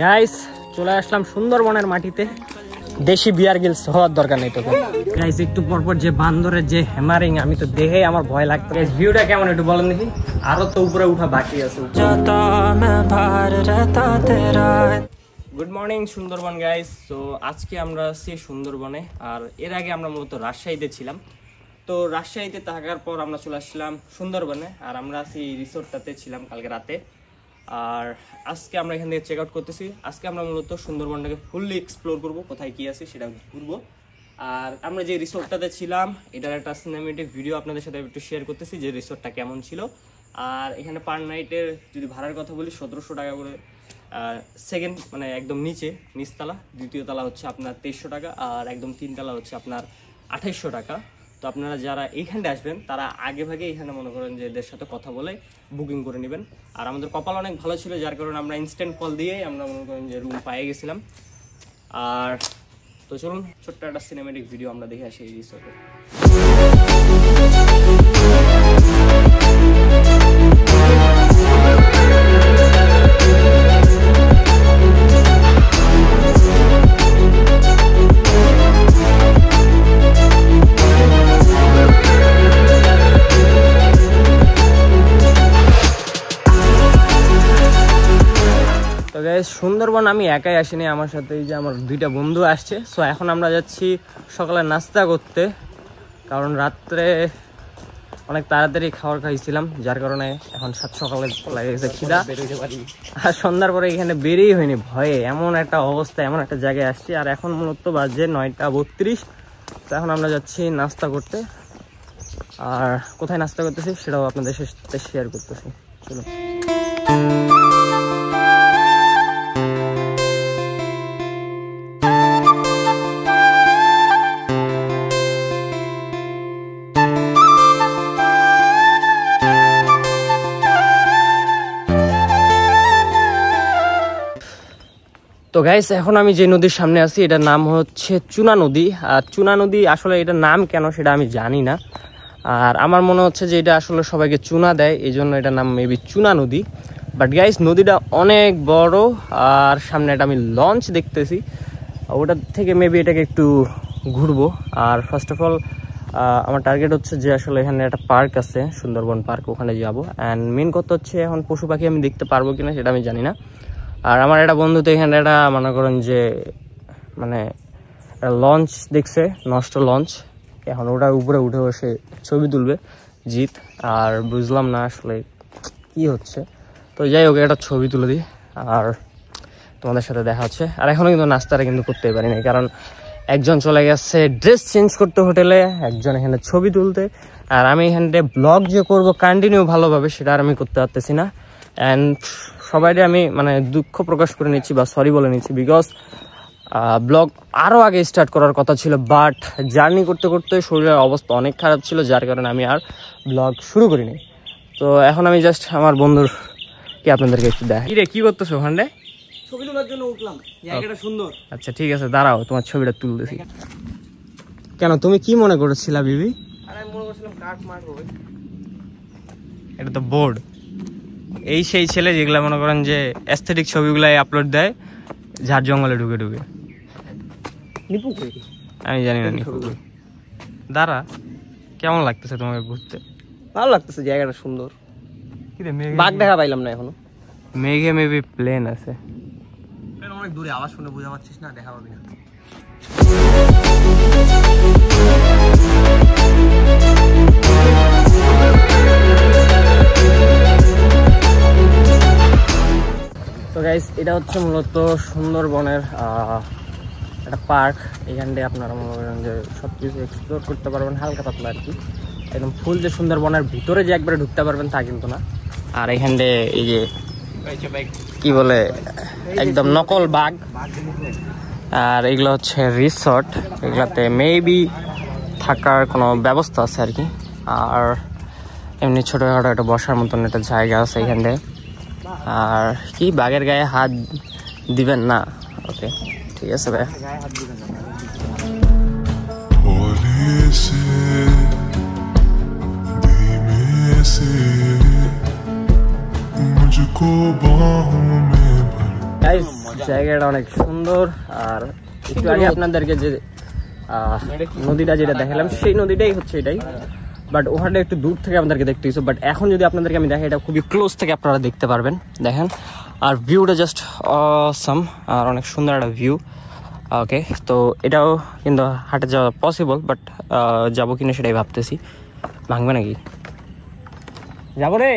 Guys চলে আসলাম সুন্দরবনের মাটিতে। দেশি বিয়ার গিলস হওয়ার দরকার নেই তোকে। গাইস একটু পরপর যে বান্দরের যে হ্যামারিং আমি তো দেখে আমার ভয় লাগতো। গাইস ভিউটা কেমন একটু বলেন দেখি। আরো তো উপরে উঠা বাকি আছে। Good morning Sundarban guys. তো আজকে আমরা আছি সুন্দরবনে, আর এর আগে আমরা মূলত রাজশাহীতে ছিলাম। তো রাজশাহীতে থাকার পর আমরা চলে আসলাম সুন্দরবনে, আর আমরা আছি রিসোর্টটাতে ছিলাম কালকে রাতে। আর আজকে আমরা এখান থেকে চেক আউট করতেছি। আজকে আমরা মূলত সুন্দরবনটাকে ফুললি এক্সপ্লোর করব, কোথায় কি আছে সেটা ঘুরবো। আর আমরা যে রিসোর্টটাতে ছিলাম এটার একটা সিনেমেটিক ভিডিও আপনাদের সাথে একটু শেয়ার করতেছি যে রিসোর্টটা কেমন ছিল। আর এখানে পার নাইটের যদি ভাড়ার কথা বলি 1700 টাকা করে। সেকেন্ড মানে একদম নিচতলা, দ্বিতীয় তলা হচ্ছে আপনার 2300 টাকা, আর একদম তিনতলা হচ্ছে আপনার 2800 টাকা। তো আপনারা যারা এইখানটা আসবেন তারা আগে ভাগে এইখানে মনে করেন যে এদের সাথে কথা বলে বুকিং করে নেবেন। আর আমাদের কপাল অনেক ভালো ছিল, যার কারণে আমরা ইনস্ট্যান্ট কল দিয়েই আমরা মনে করেন যে রুম পেয়ে গেছিলাম। আর তো চলুন ছোট্ট একটা সিনেমেটিক ভিডিও আমরা দেখে আসি এই রিসোর্টে। সুন্দরবন আমি একাই আসিনি, আমার সাথে এই যে আমার দুইটা বন্ধু আসছে। সো এখন আমরা যাচ্ছি সকালে নাস্তা করতে, কারণ রাত্রে অনেক তাড়াতাড়ি খাবার খাইছিলাম, যার কারণে এখন সকালে লাগে গেছে খিদা। আর সন্ধ্যার পরে এখানে বেরিয়ে হয়নি ভয়ে, এমন একটা অবস্থা, এমন একটা জায়গায় আসছি। আর এখন মূলত বাজে 9:32। তো এখন আমরা যাচ্ছি নাস্তা করতে, আর কোথায় নাস্তা করতেছি সেটাও আপনাদের সাথে শেয়ার করতেছি। চলো। তো গাইস এখন আমি যে নদীর সামনে আছি এটার নাম হচ্ছে চুনা নদী। আর চুনা নদী আসলে এটার নাম কেন সেটা আমি জানি না, আর আমার মনে হচ্ছে যে এটা আসলে সবাইকে চুনা দেয়, এই জন্য এটার নাম মেবি চুনা নদী। বাট গাইস নদীটা অনেক বড়, আর সামনে একটা আমি লঞ্চ দেখতেছি, ওটার থেকে মেবি এটাকে একটু ঘুরবো। আর ফার্স্ট অফ অল আমার টার্গেট হচ্ছে যে আসলে এখানে একটা পার্ক আছে, সুন্দরবন পার্ক, ওখানে যাবো। অ্যান্ড মেন কথা হচ্ছে এখন পশু পাখি আমি দেখতে পারবো কিনা সেটা আমি জানি না। আর আমার একটা বন্ধু তো এখানে একটা মনে করেন যে মানে একটা লঞ্চ দেখছে, নষ্ট লঞ্চ, এখন ওটার উপরে উঠে বসে ছবি তুলবে জিত। আর বুঝলাম না আসলে কি হচ্ছে, তো যাই হোক একটা ছবি তুলে দিই আর তোমাদের সাথে দেখা হচ্ছে। আর এখনও কিন্তু নাস্তাটা কিন্তু করতেই পারি না, কারণ একজন চলে গেছে ড্রেস চেঞ্জ করতে হোটেলে, একজন এখানে ছবি তুলতে, আর আমি এখানে ব্লগ যে করবো কন্টিনিউ ভালোভাবে সেটা আর আমি করতে পারতেছি না। অ্যান্ড সবাই আমি মানে দুঃখ প্রকাশ করে নিচ্ছি বা সরি বলে নিচ্ছি, বিকজ ব্লগ আরও আগে স্টার্ট করার কথা ছিল, বাট জার্নি করতে করতে শরীরের অবস্থা অনেক খারাপ ছিল, যার কারণে আমি আর ব্লগ শুরু করিনি। তো এখন আমি জাস্ট আমার বন্ধুর কি আপনাদেরকে একটু দেখ। কি রে কি করতেছো ওখানে? ছবি তোলার জন্য উঠলাম, জায়গাটা সুন্দর। আচ্ছা ঠিক আছে, দাঁড়াও তোমার ছবিটা তুলতেছি। কেন তুমি কি মনে করেছিলা বিবি? আরে আমি মনে করছিলাম কাঠ মাঠ হবে। এটা তো বোর্ড। এই সেই ছেলে যেগুলা মনে করেন যে অ্যাস্থেটিক ছবিগুলাই আপলোড দেয় ঝাড় জঙ্গলে ঢুকে ঢুকে। নিপু কই? আমি জানি না নিপু কই। দাঁড়া, কেমন লাগতেছে তোমাকে ঘুরতে? ভালো লাগতেছে, জায়গাটা সুন্দর। কি রে বাঘ দেখা পাইলাম না এখনো। মেঘে মেবি প্লেন আছে, প্লেন অনেক দূরে, আওয়াজ শুনে বুঝা পাচ্ছিস না, দেখা পাবি না। তো গাইস এটা হচ্ছে মূলত সুন্দরবনের একটা পার্ক। এখানটায় আপনারা মনে করেন যে সব কিছু এক্সপ্লোর করতে পারবেন হালকা পাতলা আর কি, একদম ফুল যে সুন্দরবনের ভিতরে যে একবারে ঢুকতে পারবেন তা কিন্তু না। আর এখানটায় এই যে কি বলে একদম নকল বাঘ। আর এগুলো হচ্ছে রিসর্ট, এগুলাতে মেবি থাকার কোনো ব্যবস্থা আছে আর কি। আর এমনি ছোটোখাটো একটা বসার মতন একটা জায়গা আছে এখানটায়। আর কি বাঘের গায়ে হাত দিবেন না? ওকে ঠিক আছে ভাই। मुझको बाहों में भर গাইস জায়গাটা অনেক সুন্দর। আর একটু আগে আপনাদেরকে যে নদীটা যেটা দেখালাম সেই নদীটাই হচ্ছে এটাই, বাট ওখানে একটু দূর থেকে আপনাদেরকে দেখতে হয়েছে। বাট এখন যদি আপনাদেরকে আমি দেখাই, এটা খুবই ক্লোজ থেকে আপনারা দেখতে পারবেন। দেখেন, আর ভিউটা জাস্ট অসাম, আর অনেক সুন্দর একটা ভিউ। ওকে, তো এটাও কিন্তু হাঁটে যাওয়া পসিবল, বাট যাবো কিনা সেটাই ভাবতেছি। ভাঙবে নাকি? যাবো রে,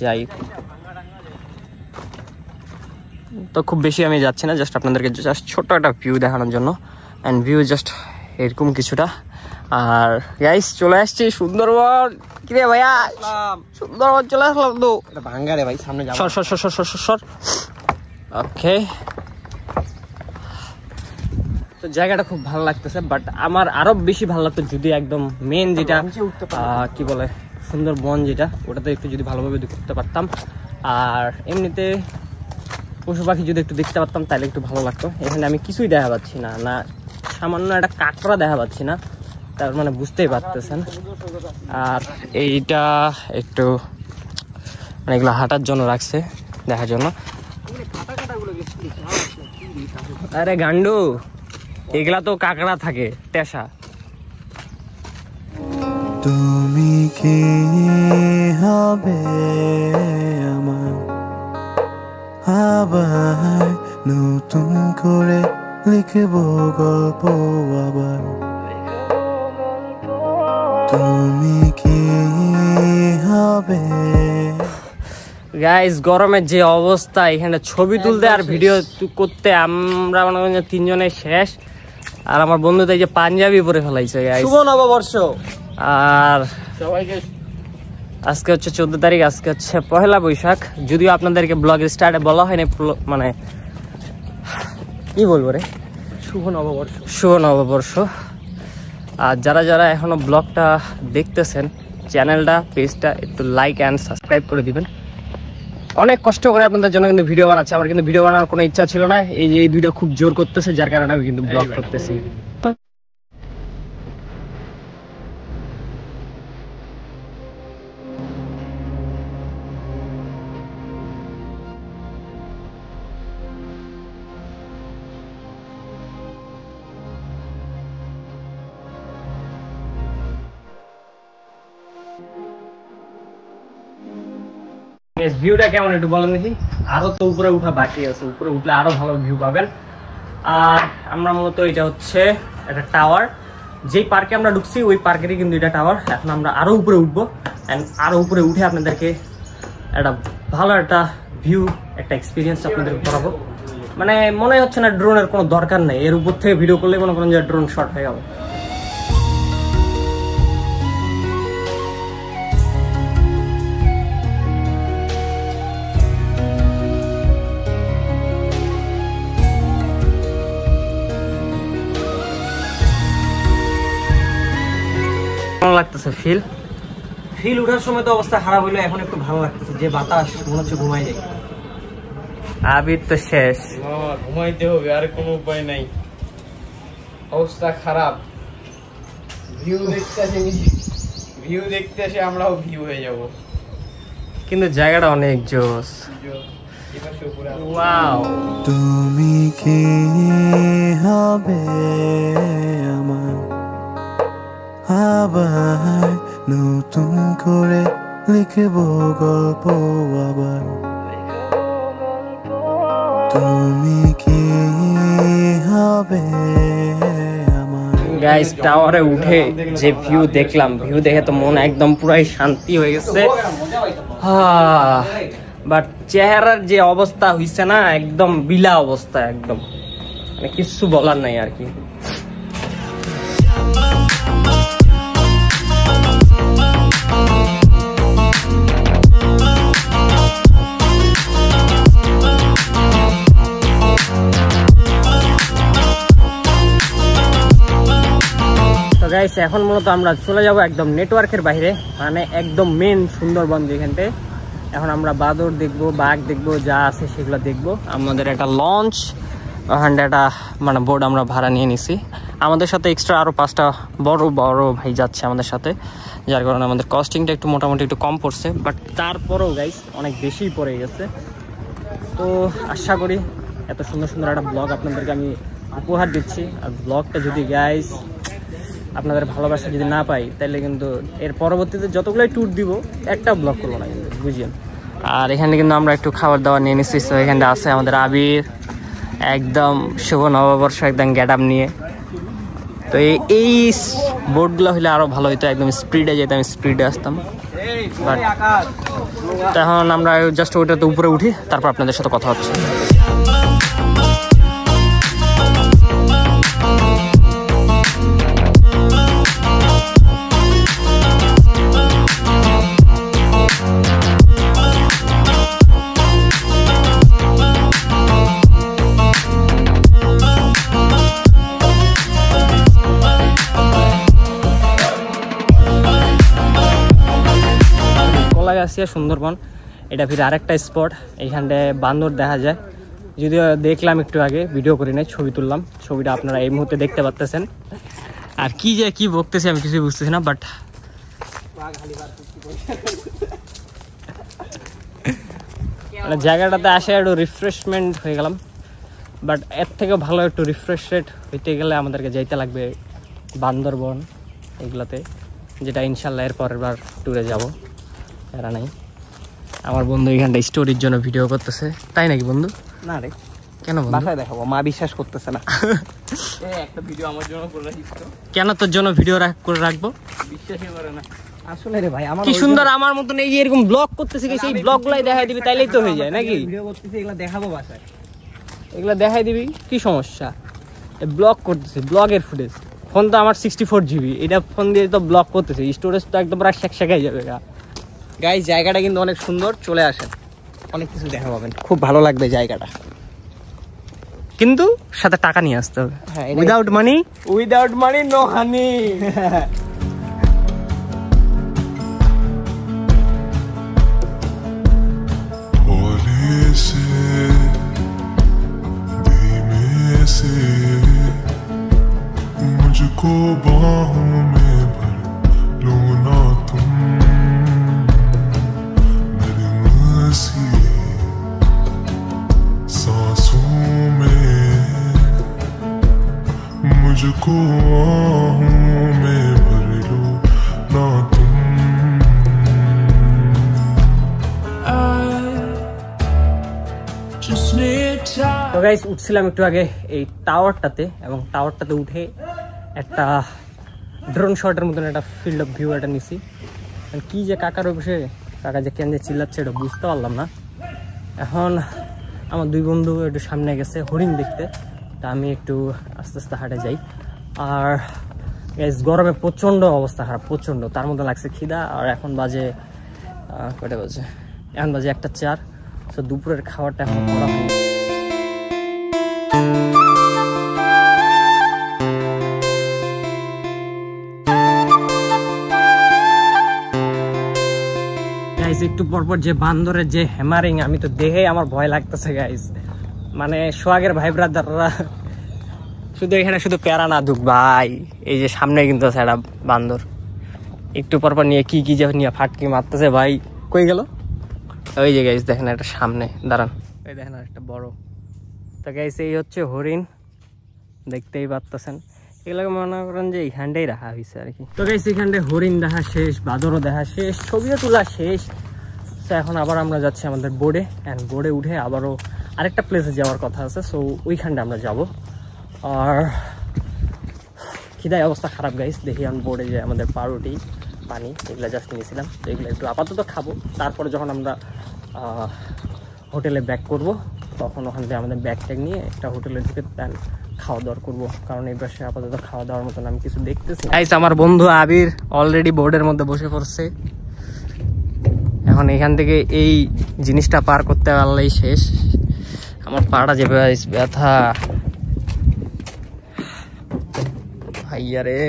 যাই। তো খুব বেশি আমি যাচ্ছি না, জাস্ট আপনাদেরকে জাস্ট ছোট্ট একটা ভিউ দেখানোর জন্য। অ্যান্ড ভিউ জাস্ট এরকম কিছুটা। আর গাইস চলে আসছি সুন্দরবন। কিরে ভাইয়া, সুন্দরবন চলে আসলাম তো। ভাঙ্গা রে ভাই, সামনে যাবো। সর সর সর সর সর সর। ওকে, তো জায়গাটা খুব ভালো লাগতেছে, বাট আমার আরো বেশি ভালো লাগতো যদি একদম মেন যেটা কি বলে সুন্দরবন যেটা, ওটাতে একটু যদি ভালোভাবে দেখতে পারতাম। আর এমনিতে পশু পাখি যদি একটু দেখতে পারতাম তাহলে একটু ভালো লাগতো। এখানে আমি কিছুই দেখা পাচ্ছি না, না সামান্য একটা কাঁকড়া দেখা পাচ্ছি না, তার মানে বুঝতেই পারতেছেন। আর এইটা একটু মানে এগুলো হাঁটার জন্য রাখছে, দেখার জন্য। আরে গান্ডু, এগুলা তো কাঁকড়া থাকে, টেসা। তুমি কি হবে আমার আবার নতুন করে লিখব গল্প আবার, তুমি কি হবে। গাইস গরমের যে অবস্থা, এখানে ছবি তুলতে আর ভিডিও করতে আমরা মনে করি 3 জনের শেষ। আর আমার বন্ধুদের এই যে পাঞ্জাবি পরে ফেলাইছে গাইস। শুভ নববর্ষ আর সবাইকে। আজকে হচ্ছে 14 তারিখ, আজকে হচ্ছে পহেলা বৈশাখ। যদিও আপনাদেরকে ব্লগের স্টার্টে বলা হয়নি, মানে কি বলবো রে, শুভ নববর্ষ। শুভ নববর্ষ। আর যারা যারা এখনো ব্লগটা দেখতেছেন, চ্যানেলটা পেজটা একটু লাইক অ্যান্ড সাবস্ক্রাইব করে দিবেন। অনেক কষ্ট করে আপনাদের জন্য কিন্তু ভিডিও বানাচ্ছি, আমার কিন্তু ভিডিও বানানোর কোনো ইচ্ছা ছিল না। এই যে এই দুইটা খুব জোর করতেছে, যার কারণে আমি কিন্তু ব্লগ করতেছি। ভিউটা কেমন একটু বলেন দেখি। আরো তো উপরে উঠা বাকি আছে, উপরে উঠলে আরো ভালো ভিউ পাবেন। আর আমরা মূলত এটা হচ্ছে একটা টাওয়ার, যেই পার্কে আমরা ঢুকছি ওই পার্কেরই কিন্তু এটা টাওয়ার। এখন আমরা আরো উপরে উঠবো, অ্যান্ড আরো উপরে উঠে আপনাদেরকে একটা ভালো একটা ভিউ, একটা এক্সপিরিয়েন্স আপনাদেরকে করাবো। মানে মনে হচ্ছে না ড্রোনের কোনো দরকার নেই, এর উপর থেকে ভিডিও করলে মনে করেন যে ড্রোন শট হয়ে যাবে। লাগতেছে ফিল উঠার সময় তো অবস্থা খারাপ হইলো, এখন একটু ভালো লাগতেছে। যে বাতাস, মনে হচ্ছে ঘুমাই যাই। আবির তো শেষ, ঘুমাইতে হবে, আর কোনো উপায় নাই, অবস্থা খারাপ। ভিউ দেখতে আসে আমরাও ভিউ হয়ে যাব। কিন্তু জায়গাটা অনেক জোস। ওয়াও, তুমি কি হবে আমার আবার নতুন করে লিখব গল্প আবার, তুমি কি হবে আমার। গাইস টাওয়ারে উঠে যে ভিউ দেখলাম, ভিউ দেখে তো মন একদম পুরাই শান্তি হয়ে গেছে। বাট চেহারার যে অবস্থা হইছে না, একদম বিলা অবস্থা, একদম মানে কিছু বলার নাই আর কি। গাইস এখন মূলত আমরা চলে যাব একদম নেটওয়ার্কের বাইরে, মানে একদম মেন সুন্দরবন যেখানটায়। এখন আমরা বাদর দেখবো, বাঘ দেখবো, যা আছে সেগুলো দেখবো। আমাদের একটা লঞ্চ ওখানটা একটা মানে বোর্ড আমরা ভাড়া নিয়ে নিছি। আমাদের সাথে এক্সট্রা আরও 5টা বড় বড় ভাই যাচ্ছে আমাদের সাথে, যার কারণে আমাদের কস্টিংটা একটু মোটামুটি একটু কম পড়ছে। বাট তারপরেও গাইস অনেক বেশি পড়ে গেছে। তো আশা করি এত সুন্দর সুন্দর একটা ব্লগ আপনাদেরকে আমি উপহার দিচ্ছি। আর ব্লগটা যদি গাইস আপনাদের ভালোবাসা যদি না পাই তাহলে কিন্তু এর পরবর্তীতে যতগুলোই ট্যুর দিব একটা ব্লগ করবো না কিন্তু, বুঝলেন। আর এখানে কিন্তু আমরা একটু খাবার দাবার নিয়ে নিচ্ছি। তো এখানে আছে আমাদের আবির, একদম শুভ নববর্ষ একদম গেট আপ নিয়ে। তো এই বোর্ডগুলো হলে আরও ভালো হতো, একদম স্পিডে যেতাম, স্পিডে আসতাম। বাট এখন আমরা জাস্ট ওইটাতে উপরে উঠি, তারপর আপনাদের সাথে কথা হচ্ছে। কলাগাছিয়া সুন্দরবন, এটা ফির আরেকটা স্পট। এইখানটায় বান্দর দেখা যায়, যদিও দেখলাম একটু আগে, ভিডিও করি নাই, ছবি তুললাম। ছবিটা আপনারা এই মুহূর্তে দেখতে পাচ্ছেন। আর কি যে কি বকতেছি আমি কিছুই বুঝতেছি না, বাট জায়গাটাতে আসে একটু রিফ্রেশমেন্ট হয়ে গেলাম। বাট এর থেকে ভালো একটু রিফ্রেশমেন্ট হইতে গেলে আমাদেরকে যাইতে লাগবে বান্দরবন এগুলাতে, যেটা ইনশাল্লাহ এর পরের বার ট্যুরে যাবো। এরা নাই, আমার বন্ধু এখানটা স্টোরির জন্য ভিডিও করতেছে। তাই নাকি বন্ধু? না রে, কেন বাসায় দেখাবো, মা বিশ্বাস করতেছে না। একটা ভিডিও আমার জন্য করে রাখিস তো। কেন তোর জন্য ভিডিও করে রাখবো? বিশ্বাসই করে না আসলে রে ভাই। আমার কি সুন্দর আমার মতন এই যে এরকম ব্লগ করতেছে, সেই ব্লগ গুলাই দেখাই দিবি, তাইলেই তো হয়ে যায় নাকি? ভিডিও করতেছি, এগুলা দেখাবো বাসায়, এগুলা দেখাই দিবি, কি সমস্যা? ব্লগ করতেছি, ব্লগের ফুটেজ। ফোন তো আমার 64 GB, এটা ফোন দিয়ে তো ব্লগ করতেছি, স্টোরেজ তো একদম প্রায় শেখাই যাবে। গাইস জায়গাটা কিন্তু অনেক সুন্দর, চলে আসেন, অনেক কিছু দেখা পাবেন, খুব ভালো লাগবে জায়গাটা। কিন্তু সাথে টাকা নিয়ে আসতে হবে। হ্যাঁ, উইদাউট মানি নো হানি। मुझको बाहों में भर लो ना तुम, नरम सी सांसों में मुझको बाहों में भर लो ना तुम। তো গাইস উঠছিলাম একটু আগে এই টাওয়ারটাতে, এবং টাওয়ারটাতে উঠে একটা ড্রোন শটের মতন একটা ফিল্ড অফ ভিউ একটা নিছি। কি যে কাকার বসে, কাকা যে কেন যে চিল্লাচ্ছে এটা বুঝতে পারলাম না। এখন আমার দুই বন্ধু একটু সামনে গেছে হরিণ দেখতে, তা আমি একটু আস্তে আস্তে হাঁটে যাই। আর গাইস গরমে প্রচণ্ড অবস্থা খারাপ, প্রচণ্ড, তার মধ্যে লাগছে খিদা। আর এখন বাজে কয়টা বাজে? এখন বাজে 1:04। তো দুপুরের খাবারটা এখন করা হয়নি। গাইস একটু পরপর যে বান্দরের যে হ্যামারিং, আমি তো দেখে আমার ভয় লাগতেছে গাইস। মানে সোহাগের ভাই ব্রাদাররা শুধু এখানে শুধু প্যারা না দুক ভাই, এই যে সামনে কিন্তু আছে একটা বান্দর, একটু পরপর নিয়ে কি যে নিয়ে ফাটকি মারতেছে ভাই। কই গেল? ওই যে গাইস দেখেন একটা সামনে, দাঁড়ান, ওই দেখেন একটা বড়। তো গাইস এই হচ্ছে হরিণ, দেখতেই পারতেছেন। এগুলোকে মনে করেন যে এইখানটাই রাখা হয়েছে আর কি। তো গাইস এখানটায় হরিণ দেখা শেষ, বাদরও দেখা শেষ, ছবিও তোলা শেষ। তো এখন আবার আমরা যাচ্ছি আমাদের বোর্ডে, অ্যান্ড বোর্ডে উঠে আবারও আরেকটা প্লেসে যাওয়ার কথা আছে। সো ওইখানটা আমরা যাব। আর খিদায় অবস্থা খারাপ গাইস। দেখি আমি বোর্ডে যে আমাদের পাউরুটি, পানি, এগুলো জাস্ট নিয়েছিলাম। তো এগুলো একটু আপাতত খাবো, তারপরে যখন আমরা হোটেলে ব্যাক করব তখন ওখান থেকে আমাদের ব্যাগ ট্যাগ নিয়ে একটা হোটেলে ঢুকে দেন খাওয়া দাওয়া করবো। কারণ এই পাশে আপাতত খাওয়া দাওয়ার মতন আমি কিছু দেখতেছি। গাইস আমার বন্ধু আবির অলরেডি বোর্ডের মধ্যে বসে পড়ছে। এখন এখান থেকে এই জিনিসটা পার করতে পারলেই শেষ। আমার পাটা যে ব্যথা ভাইয়া রে।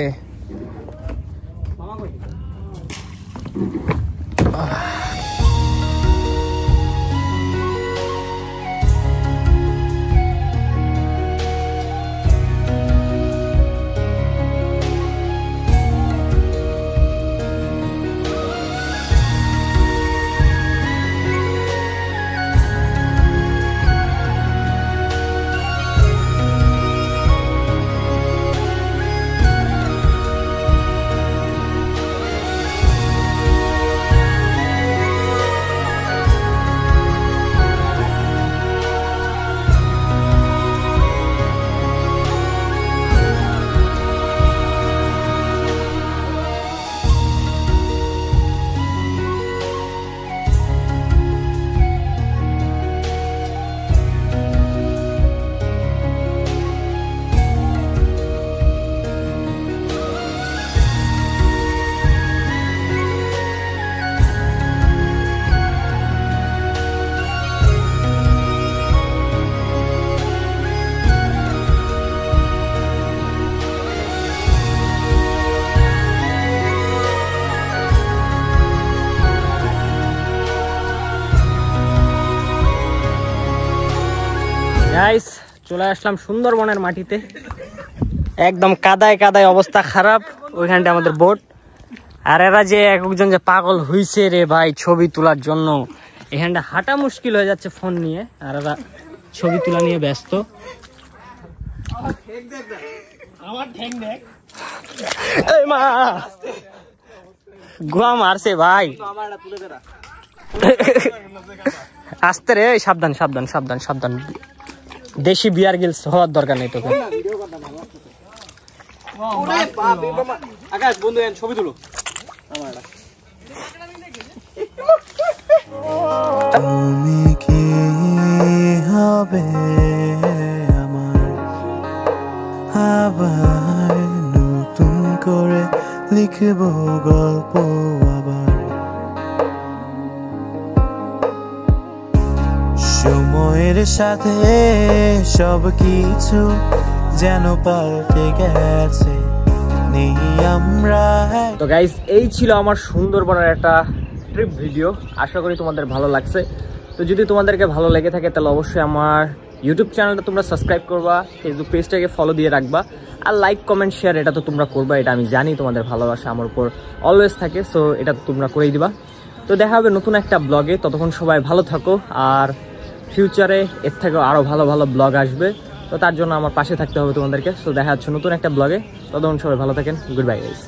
গাইস চলে আসলাম সুন্দরবনের মাটিতে, একদম কাদায় কাদায় অবস্থা খারাপ। ওইখানটা আমাদের বোট, আর এরা যে একজন যে পাগল হইছে রে ভাই ছবি তোলার জন্য, এখানটা হাঁটা মুশকিল হয়ে যাচ্ছে ফোন নিয়ে, আর এরা ছবি তোলা নিয়ে ব্যস্ত। এই মা গোয়া মারছে ভাই, আসতে রে, সাবধান সাবধান সাবধান সাবধান, দেশি বিয়ার গিলস হওয়ার দরকার নেই তোকে। আকাশ বন্ধু ছবি তুলো। তুমি কি হবে আমার, আবার নতুন করে লিখব গল্প আবার। সময়ের সাথে সব কিছু যেন পাল্টে গেছে, নেই আমরা। তো গাইস এই ছিল আমার সুন্দরবনের একটা ট্রিপ ভিডিও, আশা করি তোমাদের ভালো লাগছে। তো যদি তোমাদেরকে ভালো লেগে থাকে তাহলে অবশ্যই আমার ইউটিউব চ্যানেলটা তোমরা সাবস্ক্রাইব করবা, ফেসবুক পেজটাকে ফলো দিয়ে রাখবা, আর লাইক কমেন্ট শেয়ার এটা তো তোমরা করবা, এটা আমি জানি তোমাদের ভালোবাসা আমার উপর অলওয়েজ থাকে, সো এটা তো তোমরা করেই দিবা। তো দেখা হবে নতুন একটা ব্লগে, ততক্ষণ সবাই ভালো থাকো, আর ফিউচারে এর থেকেও আরও ভালো ভালো ব্লগ আসবে, তো তার জন্য আমার পাশে থাকতে হবে তোমাদেরকে। সো দেখা হচ্ছে নতুন একটা ব্লগে, ততক্ষণ সবাই ভালো থাকেন, গুড বাই গাইস।